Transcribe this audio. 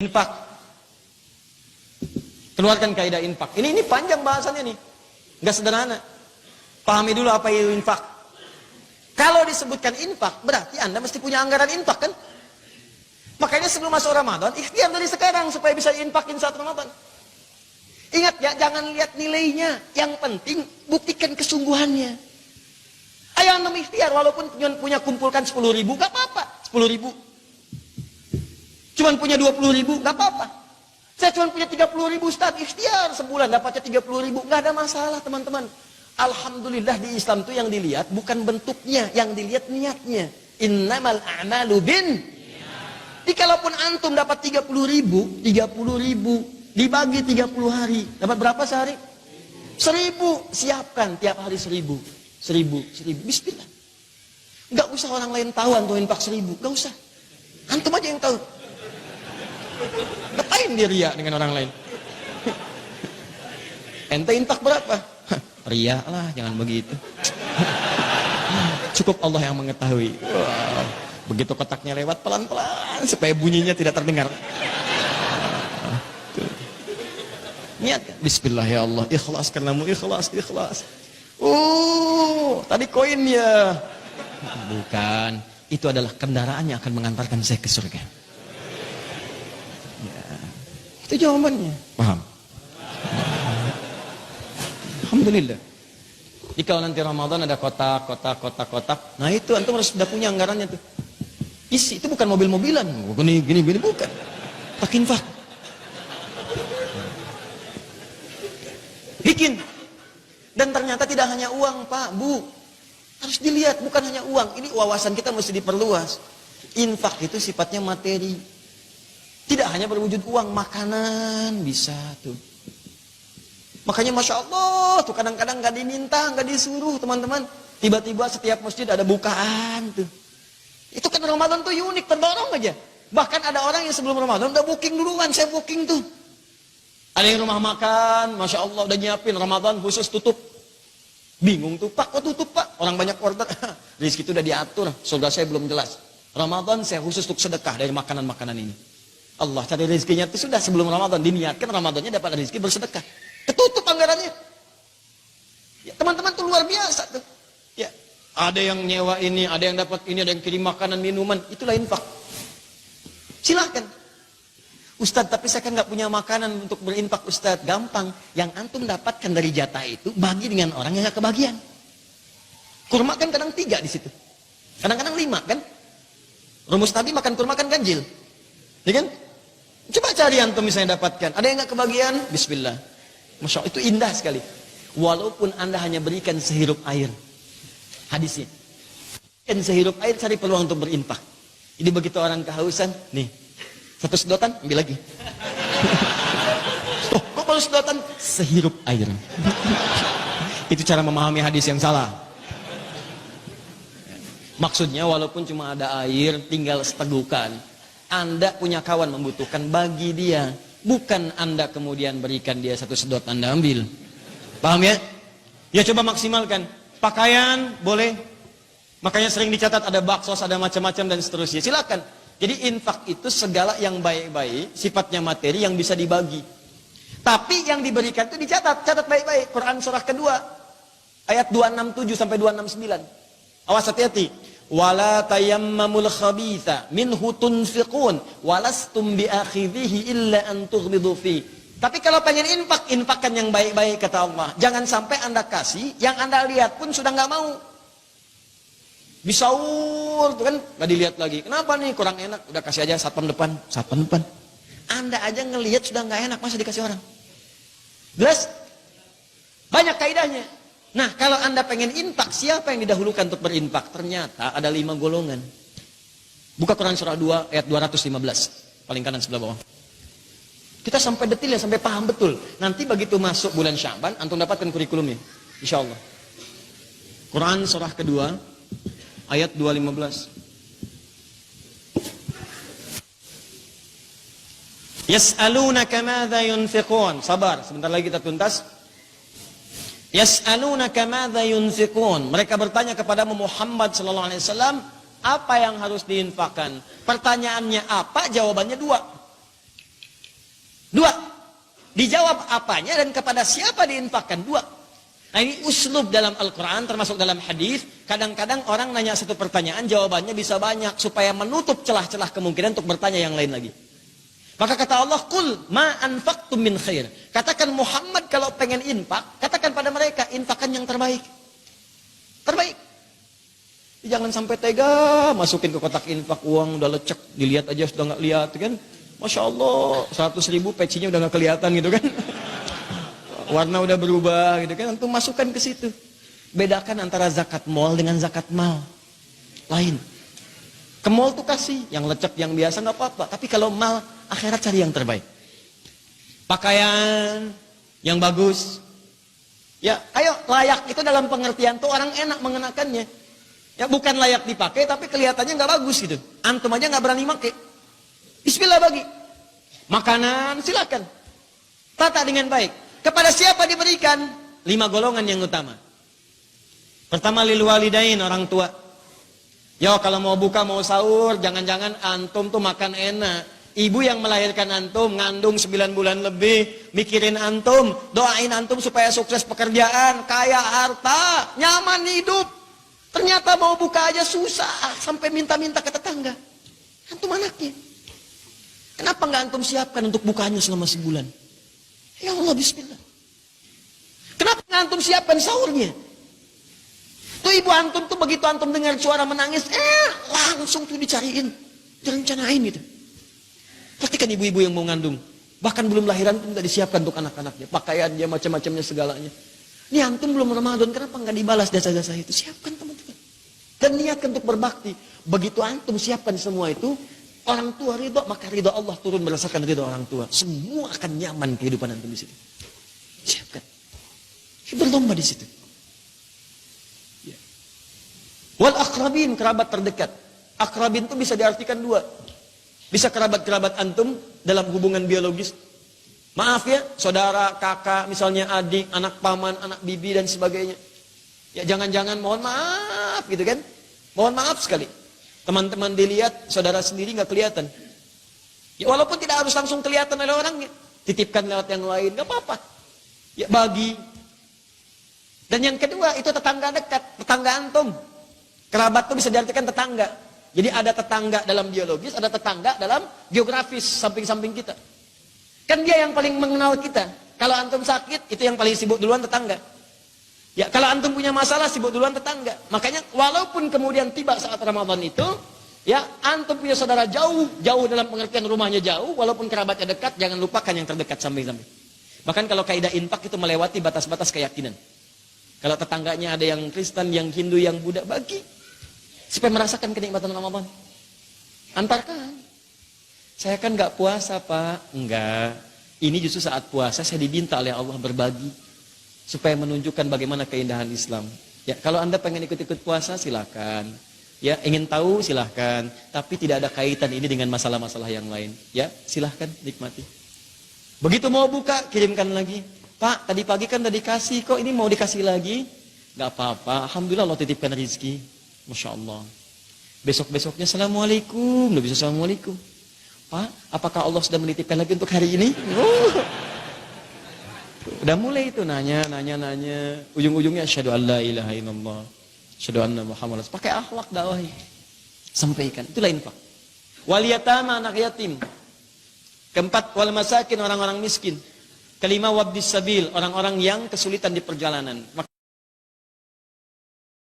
Infak. Keluarkan kaidah infak. Ini panjang bahasannya nih. Nggak sederhana. Pahami dulu apa itu infak. Kalau disebutkan infak, berarti Anda mesti punya anggaran infak kan? Makanya sebelum masuk Ramadan, ikhtiar dari sekarang supaya bisa infakin saat Ramadan. Ingat ya, jangan lihat nilainya. Yang penting buktikan kesungguhannya. Ayo Anda ikhtiar, walaupun punya kumpulkan 10.000, gak apa-apa. 10.000. Cuman punya 20.000, gak apa-apa. Saya cuma punya 30.000 Ustaz, ikhtiar sebulan dapatnya 30.000, gak ada masalah teman-teman. Alhamdulillah di Islam itu yang dilihat bukan bentuknya, yang dilihat niatnya. Innamal a'malu bin. Jadi kalaupun antum dapat 30.000 dibagi 30 hari, dapat berapa sehari? 1.000, siapkan tiap hari 1.000. Bismillah. Gak usah orang lain tahu antum infak 1.000, gak usah. Antum aja yang tahu. Ngapain dia ria dengan orang lain? Ente infak berapa? Ria lah, jangan begitu. Cukup Allah yang mengetahui. Wow. Begitu kotaknya lewat pelan-pelan supaya bunyinya tidak terdengar. Niat, bismillah ya Allah, ikhlas karenamu, ikhlas. Tadi koin ya. Bukan, itu adalah kendaraan yang akan mengantarkan saya ke surga. Ya, itu jawabannya. Paham? Alhamdulillah. Jadi kalau nanti Ramadan ada kotak. Nah itu antum harus sudah punya anggarannya tuh. Isi, itu bukan mobil-mobilan. Gini, bukan. Tak infak. Bikin. Dan ternyata tidak hanya uang, Pak, Bu. Harus dilihat, bukan hanya uang. Ini wawasan kita mesti diperluas. Infak itu sifatnya materi. Tidak hanya berwujud uang, makanan bisa tuh. Makanya Masya Allah tuh kadang-kadang gak diminta, gak disuruh teman-teman. Tiba-tiba setiap masjid ada bukaan tuh. Itu kan Ramadan tuh unik, terdorong aja. Bahkan ada orang yang sebelum Ramadan udah booking duluan, saya booking tuh. Ada yang rumah makan, Masya Allah udah nyiapin Ramadan khusus tutup. Bingung tuh, Pak, kok tutup Pak? Orang banyak order. Rizki itu udah diatur, surga saya belum jelas. Ramadan saya khusus untuk sedekah dari makanan-makanan ini. Allah cari rizkinya itu sudah sebelum Ramadan, diniatkan Ramadannya dapat rizki bersedekah. Ketutup anggarannya. Ya, teman-teman tuh luar biasa tuh. Ya, ada yang nyewa ini, ada yang dapat ini, ada yang kirim makanan, minuman, itulah infak. Silahkan. Ustadz, tapi saya kan nggak punya makanan untuk berinfak, Ustadz. Gampang. Yang antum dapatkan dari jatah itu bagi dengan orang yang nggak kebagian. Kurma kan kadang 3 di situ. Kadang-kadang 5 kan? Rumus tadi makan kurma kan ganjil. Ya kan? Coba cari antum misalnya dapatkan. Ada yang nggak kebagian? Bismillah. Masya Allah, itu indah sekali. Walaupun Anda hanya berikan sehirup air. Hadisnya. Dan sehirup air cari peluang untuk berinfak. Jadi begitu orang kehausan, nih. 1 sedotan, ambil lagi. Oh, kok baru sedotan? Sehirup air. Itu cara memahami hadis yang salah. Maksudnya walaupun cuma ada air, tinggal setegukan. Anda punya kawan membutuhkan, bagi dia. Bukan Anda kemudian berikan dia 1 sedot, Anda ambil. Paham ya? Ya coba maksimalkan. Pakaian, boleh. Makanya sering dicatat ada baksos, ada macam-macam dan seterusnya. Silakan. Jadi infak itu segala yang baik-baik, sifatnya materi yang bisa dibagi. Tapi yang diberikan itu dicatat, catat baik-baik. Quran surah kedua, ayat 267 sampai 269. Awas hati-hati. Wala tayammamul khabitha minhu tunfiqun walastum biakhidhihi illa an tughmidu fi. Tapi kalau pengen infak, infakkan yang baik-baik kata Allah. Jangan sampai Anda kasih, yang Anda lihat pun sudah nggak mau. Bisaur tuh kan nggak dilihat lagi. Kenapa nih kurang enak? Udah kasih aja satpam depan. Anda aja ngelihat sudah nggak enak, masa dikasih orang? Jelas? Banyak kaidahnya. Nah, kalau Anda pengen infak, siapa yang didahulukan untuk berinfak? Ternyata ada 5 golongan. Buka Quran surah 2 ayat 215, paling kanan sebelah bawah. Kita sampai detil ya, sampai paham betul. Nanti begitu masuk bulan Sya'ban, antum dapatkan kurikulumnya, insyaallah. Quran surah kedua ayat 215. Yas'alunaka madza yunfiqun. Sabar, sebentar lagi kita tuntas. Yas'alunaka madza yunfiqun. Mereka bertanya kepada Muhammad sallallahu alaihi wasallam, apa yang harus diinfakkan? Pertanyaannya apa? Jawabannya 2. Dua, dijawab apanya dan kepada siapa diinfakkan. Dua. Nah ini uslub dalam Al-Quran, termasuk dalam hadis. Kadang-kadang orang nanya satu pertanyaan, jawabannya bisa banyak, supaya menutup celah-celah kemungkinan untuk bertanya yang lain lagi. Maka kata Allah, Qul ma anfaqtum min khair. Katakan Muhammad kalau pengen infak, katakan pada mereka, infakkan yang terbaik. Terbaik. Jangan sampai tega, masukin ke kotak infak uang, udah lecek, dilihat aja sudah nggak lihat kan. Masya Allah, 100.000 pecinya udah nggak kelihatan gitu kan. Warna udah berubah gitu kan, antum masukkan ke situ. Bedakan antara zakat mal dengan zakat mal. Lain. Ke mal tuh kasih, yang lecek, yang biasa nggak apa-apa. Tapi kalau mal, akhirat cari yang terbaik. Pakaian yang bagus. Ya, ayo layak itu dalam pengertian tuh orang enak mengenakannya. Ya bukan layak dipakai, tapi kelihatannya nggak bagus gitu. Antum aja nggak berani pakai. Bismillah bagi. Makanan silakan. Tata dengan baik. Kepada siapa diberikan? 5 golongan yang utama. Pertama lil walidain, orang tua. Yo kalau mau buka mau sahur, jangan-jangan antum tuh makan enak. Ibu yang melahirkan antum, ngandung 9 bulan lebih, mikirin antum, doain antum supaya sukses pekerjaan, kaya harta, nyaman hidup. Ternyata mau buka aja susah, sampai minta-minta ke tetangga. Antum anaknya. Kenapa nggak antum siapkan untuk bukanya selama sebulan? Ya Allah, bismillah. Kenapa nggak antum siapkan sahurnya? Tuh ibu antum tuh begitu antum dengar suara menangis, langsung tuh dicariin, direncanain gitu. Perhatikan ibu-ibu yang mau ngandung, bahkan belum lahiran pun nggak disiapkan untuk anak-anaknya, pakaiannya, macam-macamnya segalanya. Ini antum belum Ramadan, kenapa nggak dibalas jasa-jasa itu? Siapkan teman-teman. Dan niatkan untuk berbakti. Begitu antum siapkan semua itu, orang tua ridho, maka ridho Allah turun berdasarkan ridho orang tua. Semua akan nyaman kehidupan antum di situ. Siapkan. Berlomba di situ. Ya. Wal akrabin, kerabat terdekat. Akrabin itu bisa diartikan dua. Bisa kerabat-kerabat antum dalam hubungan biologis. Maaf ya, saudara, kakak, misalnya adik, anak paman, anak bibi dan sebagainya. Ya jangan-jangan mohon maaf gitu kan. Mohon maaf sekali. Teman-teman dilihat, saudara sendiri nggak kelihatan. Ya walaupun tidak harus langsung kelihatan oleh orangnya, titipkan lewat yang lain, nggak apa-apa. Ya bagi. Dan yang kedua itu tetangga dekat, tetangga antum. Kerabat itu bisa diartikan tetangga. Jadi ada tetangga dalam biologis, ada tetangga dalam geografis, samping-samping kita. Kan dia yang paling mengenal kita. Kalau antum sakit, itu yang paling sibuk duluan tetangga. Ya, kalau antum punya masalah, sibuk duluan tetangga. Makanya walaupun kemudian tiba saat Ramadan itu, ya antum punya saudara jauh dalam pengertian rumahnya jauh, walaupun kerabatnya dekat, jangan lupakan yang terdekat samping-samping. Bahkan kalau kaidah infak itu melewati batas-batas keyakinan. Kalau tetangganya ada yang Kristen, yang Hindu, yang Buddha, bagi. Supaya merasakan kenikmatan Ramadan. Antarkan. Saya kan nggak puasa, Pak. Enggak. Ini justru saat puasa saya diminta oleh Allah berbagi. Supaya menunjukkan bagaimana keindahan Islam. Ya, kalau Anda pengen ikut-ikut puasa, silakan. Ya, ingin tahu silahkan. Tapi tidak ada kaitan ini dengan masalah-masalah yang lain. Ya, silahkan nikmati. Begitu mau buka, kirimkan lagi. Pak, tadi pagi kan udah dikasih, kok ini mau dikasih lagi? Gak apa-apa, alhamdulillah Allah titipkan rezeki. Masya Allah. Besok-besoknya Assalamualaikum. Udah bisa Assalamualaikum. Pak, apakah Allah sudah menitipkan lagi untuk hari ini? Udah mulai itu nanya. Ujung-ujungnya asyhadu an la ilaha illallah. Asyhadu anna Muhammadan. Pakai akhlak dakwah. Sampaikan. Itulah infak. Wal yatama, anak yatim. Keempat, wal masakin, orang-orang miskin. Kelima, wabdis sabil, orang-orang yang kesulitan di perjalanan.